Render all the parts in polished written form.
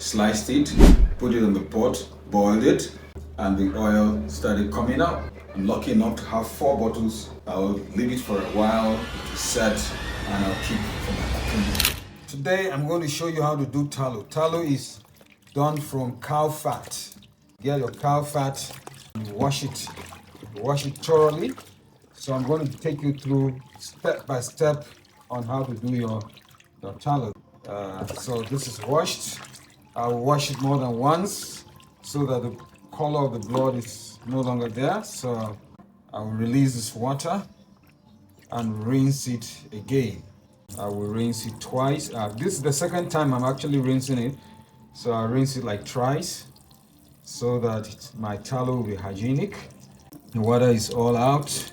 sliced it, put it in the pot, boiled it, and the oil started coming out. I'm lucky enough to have 4 bottles. I'll leave it for a while to set, and I'll keep for my cooking. Today I'm going to show you how to do tallow. Tallow is done from cow fat. Get your cow fat and wash it thoroughly. So I'm going to take you through step by step on how to do your tallow. So this is washed. I'll wash it more than once so that the color of the blood is no longer there. So I will release this water and rinse it again. I will rinse it twice. This is the second time I'm actually rinsing it. So I'll rinse it like thrice so that my tallow will be hygienic. The water is all out.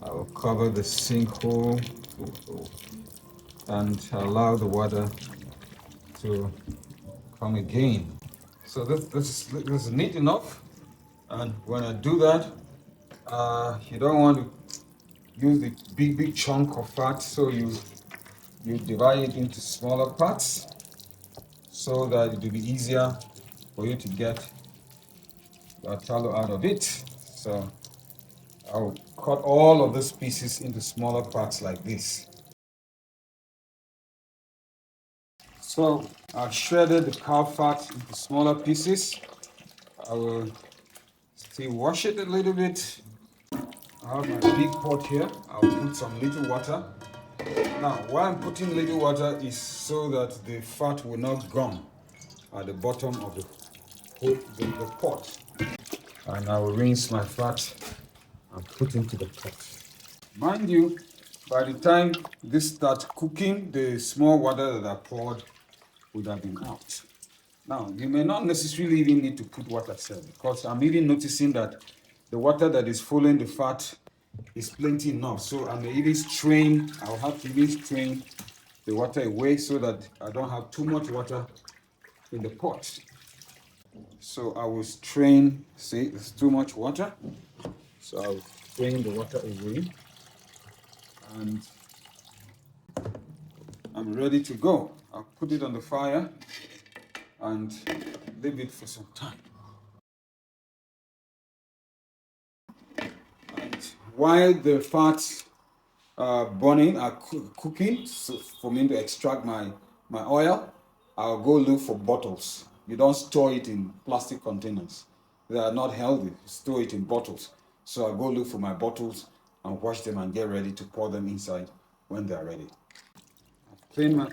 I will cover the sink hole and allow the water to come again. So this is neat enough. And when I do that, you don't want to use the big chunk of fat, so you divide it into smaller parts so that it will be easier for you to get your tallow out of it. So I'll cut all of these pieces into smaller parts like this. So I've shredded the cow fat into smaller pieces. I will still wash it a little bit. I have my big pot here. I'll put some little water. Now, why I'm putting little water is so that the fat will not gum at the bottom of the pot. And I will rinse my fat and put into the pot. Mind you, by the time this starts cooking, the small water that I poured would have been out. Now, you may not necessarily even need to put water cell, because I'm even noticing that the water that is following the fat is plenty enough. So I may even strain, I'll have to even strain the water away so that I don't have too much water in the pot. So I will strain, see, there's too much water. So I'll strain the water away. And I'm ready to go. I'll put it on the fire and leave it for some time. And while the fats are burning, are cooking, so for me to extract my oil, I'll go look for bottles. You don't store it in plastic containers. They are not healthy. Store it in bottles. So I'll go look for my bottles and wash them and get ready to pour them inside when they are ready. I've cleaned my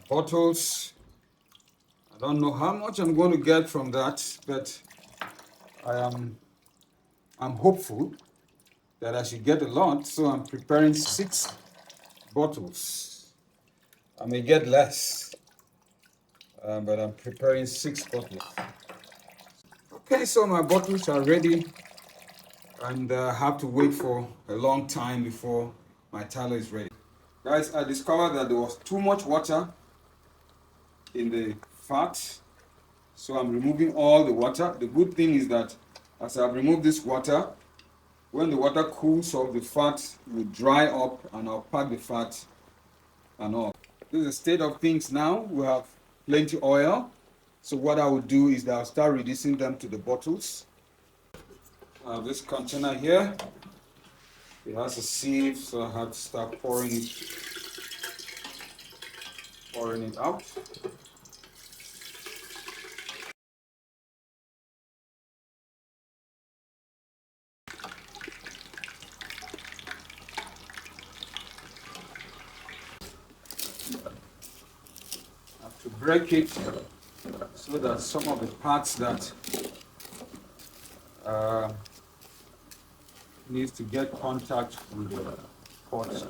bottles. I don't know how much I'm going to get from that, but I'm hopeful that I should get a lot, so I'm preparing 6 bottles. I may get less, but I'm preparing 6 bottles. Okay, so my bottles are ready, and I have to wait for a long time before my tallow is ready. Guys, I discovered that there was too much water in the fat, so I'm removing all the water. The good thing is that as I've removed this water, when the water cools off, the fat will dry up and I'll pack the fat and all. This is the state of things now. We have plenty oil. So what I will do is that I'll start reducing them to the bottles. I have this container here. It has a sieve, so I have to start pouring it out. To break it so that some of the parts that needs to get contact with the pot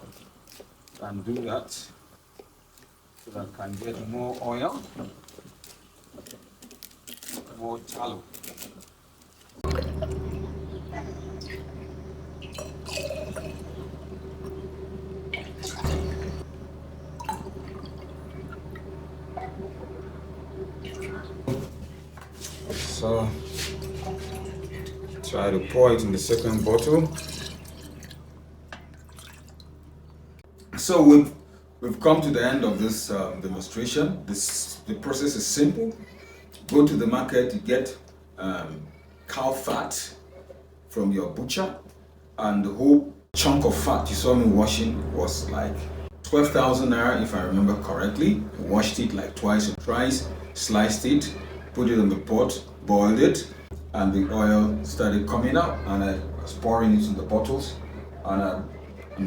can do that, so that I can get more oil, more tallow. So try to pour it in the second bottle. So We've come to the end of this demonstration. The process is simple. Go to the market, you get cow fat from your butcher, and the whole chunk of fat you saw me washing was like 12,000 naira if I remember correctly. I washed it like twice or thrice, sliced it, put it in the pot, boiled it, and the oil started coming out, and I was pouring it in the bottles, and I'm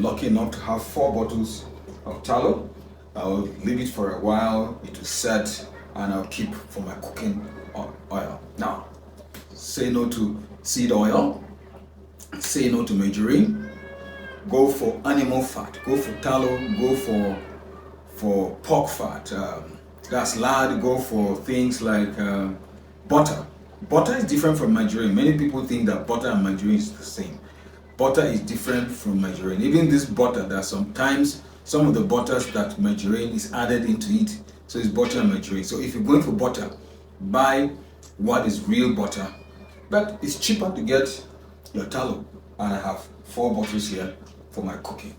lucky enough to have 4 bottles of tallow. I'll leave it for a while, it will set, and I'll keep for my cooking oil. Now, say no to seed oil, say no to margarine, go for animal fat, go for tallow, go for pork fat, that's lard, go for things like butter. Butter is different from margarine. Many people think that butter and margarine is the same. Butter is different from margarine. Even this butter, there are sometimes some of the butters that margarine is added into it. So it's butter and margarine. So if you're going for butter, buy what is real butter. But it's cheaper to get your tallow. And I have 4 bottles here for my cooking.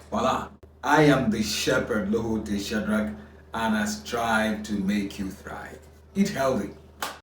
Voila! I am the shepherd, Lohote Shadrach, and I strive to make you thrive. Eat healthy.